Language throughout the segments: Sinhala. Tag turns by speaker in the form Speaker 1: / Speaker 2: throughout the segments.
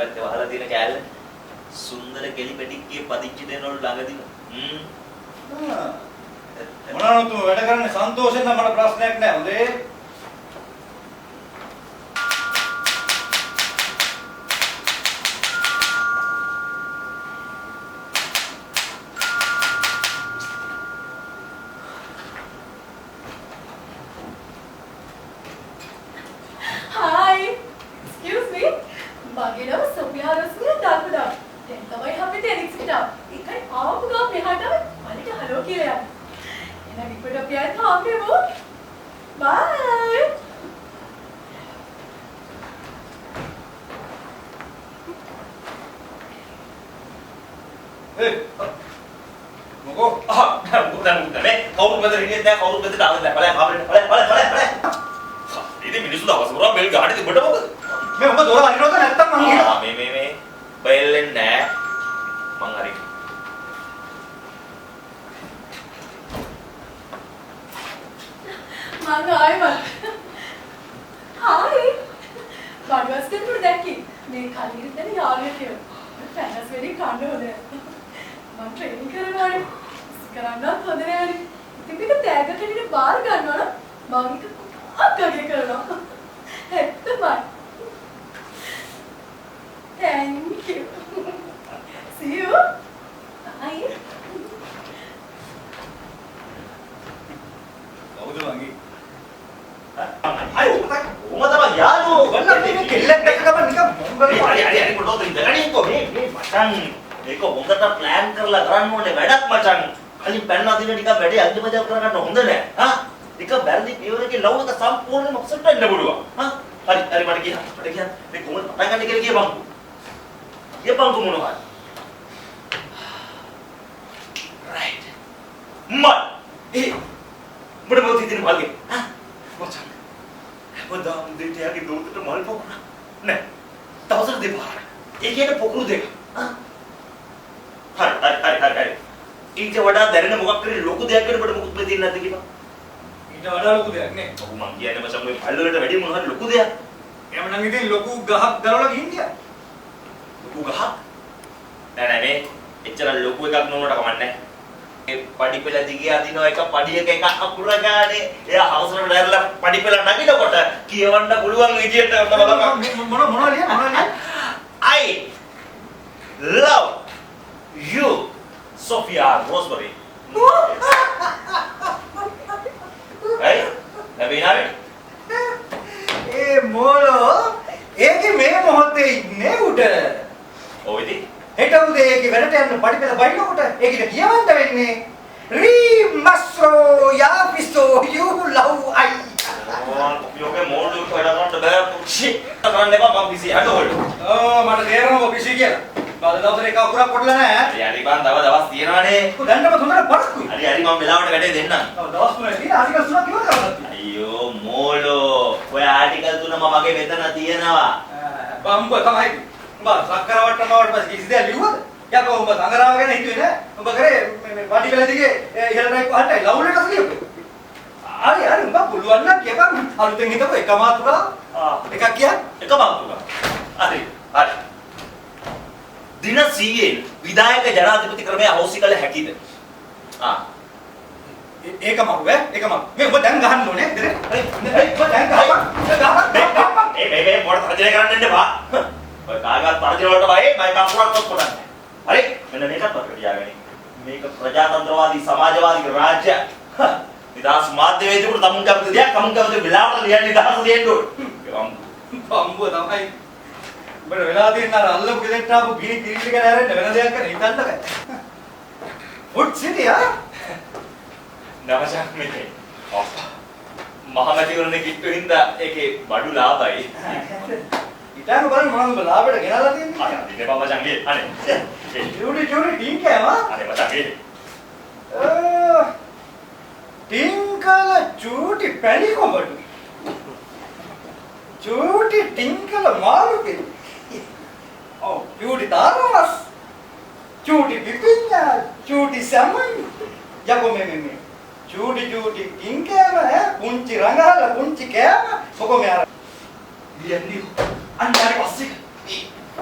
Speaker 1: පැත්තේ වහලා තියෙන කෑල්ල සුන්දර කෙලි පෙටික්කේ පදිච්චි දෙනවලු ළඟදීම.
Speaker 2: මොනවාද තුම වැඩ කරන්නේ සන්තෝෂෙන් නම් මට ප්‍රශ්නයක් නෑ හොඳේ.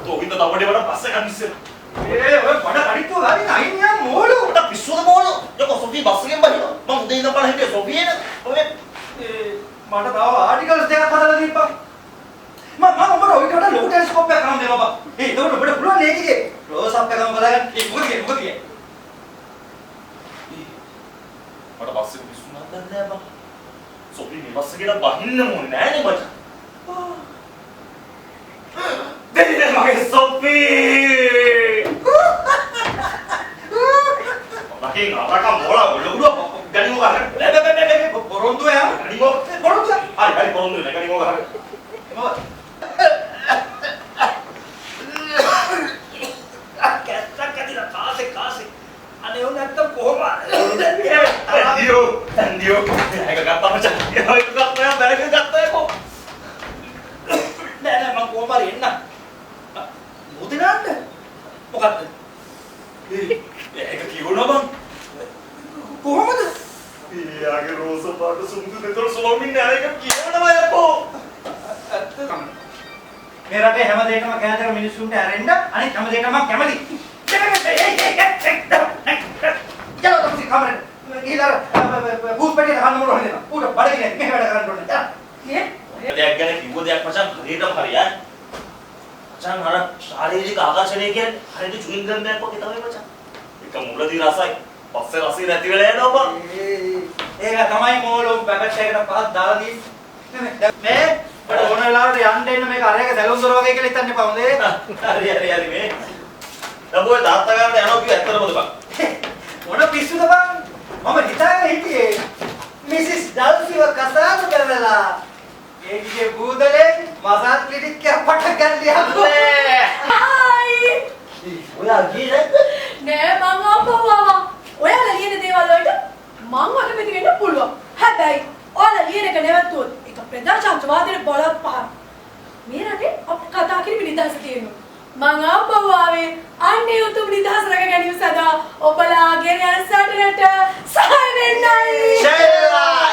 Speaker 1: තෝවින්ද තවඩේ වඩා පස්සේ කන්නිස්සෙ.
Speaker 2: ඔය බඩ කඩਿੱතුව ගාවින් අයින් යන මෝලු.
Speaker 1: ඔට පිස්සුද මොන? යකෝ සොෆී බස් එකෙන් බහිනවා. මම උදේ ඉඳන් බලන් හිටියේ සොෆී නේ. ඔය
Speaker 2: මට තව ආටිකල්ස් දෙකක් හදලා දීපන්. මම ඔබට ඔය කට ලොකු ටෙලිස්කෝප් එකක් ගන්න දෙනවා බා. ඒකට ඔබට පුළුවන් මේකේ ක්ලෝස් අප් එකම බලන්න. මොකද කියන්නේ?
Speaker 1: මට බස් එක පිස්සු නෑ නෑ බා. සොෆී මේ බස් එකට බහින්න ඕනේ නෑනේ මචං. දෙන්නේ මගේ සොෆී. මගේ නරක මොලා ලොකුඩ ගණිමෝ ගන්න.
Speaker 2: බෑ පොරොන්දු යා.
Speaker 1: ගණිමෝ
Speaker 2: පොරොන්දු.
Speaker 1: හරි පොරොන්දු නේ ගණිමෝ ගන්න. කැස්සක් කාසේ අනේ උන් නැත්තම් කොහොමද? ඇන්දියෝ ඒක ගත්තා මචං. ඒක ගත්තා බෑග් එක ගත්තා ඒකෝ. නෑ මම කොහොම හරි එන්න. මුදිනාන්න. මොකද්ද? ඒක කිව්වොනා බං. කොහොමද? ඊයාගේ රෝස පාට සුමුදු දෙතර සෝමින් නෑ ඒක කියවනවා යකෝ. ඇත්තටම. මේ රටේ හැම දෙයකම කෑදර මිනිස්සුන්ට ඇරෙන්න අනිත් හැම දෙයකම කැමති. चलो तो किसी कमरे इधर भूत पेटी खाने में रहने ना पूरा बड़े ने मैं बड़ा करने रहने ये देख गए कि वो देख मचान हरीटम हरिया मचान हमारा शारीरिक आकर्षण के हरे तो चुइंग गम में को कितना है मचान एक मूलदी रासाई पस्से रासी रहती वेले है ना ऊपर ඒක තමයි මෝලෝ පැකට් එකකට පහක් දාලා දී මේ බඩ ඕන වෙලාවට යන්න එන්න මේක අරයක දැලුම් දොර වගේ කියලා හිතන්න එපා හොඳේ හරි මේ දබෝයි තාත්තා ගාවට යනවා කිව්ව ඇත්තටමද බං මොන පිස්සුද බං මම හිතාගෙන හිටියේ මිසිස් ඩල්ෆිව කතාව කරලා ඒකේ බූදලේ මසාත් ක්ලිනික් එක පටන් ගන්න
Speaker 3: හායි
Speaker 1: ඔයා ගියේ
Speaker 3: නෑ මම ආපුවා ඔයාලා ලියන දේවල් වලට මම අකමැති වෙන්න පුළුවන් හැබැයි ඔයාලා ලියන එක නැවතුවොත් ඒක ප්‍රජාතන්ත්‍රවාදයේ බලපෑම මේ රටේ අපේ කතා කිරීමේ නිදහස තියෙනවා මං ආපුවාවේ අන්නේ උතුම් නිදහස රැක ගැනීම සඳහා ඔබලාගේ යන සටනට සහාය වෙන්නයි
Speaker 1: ජයවා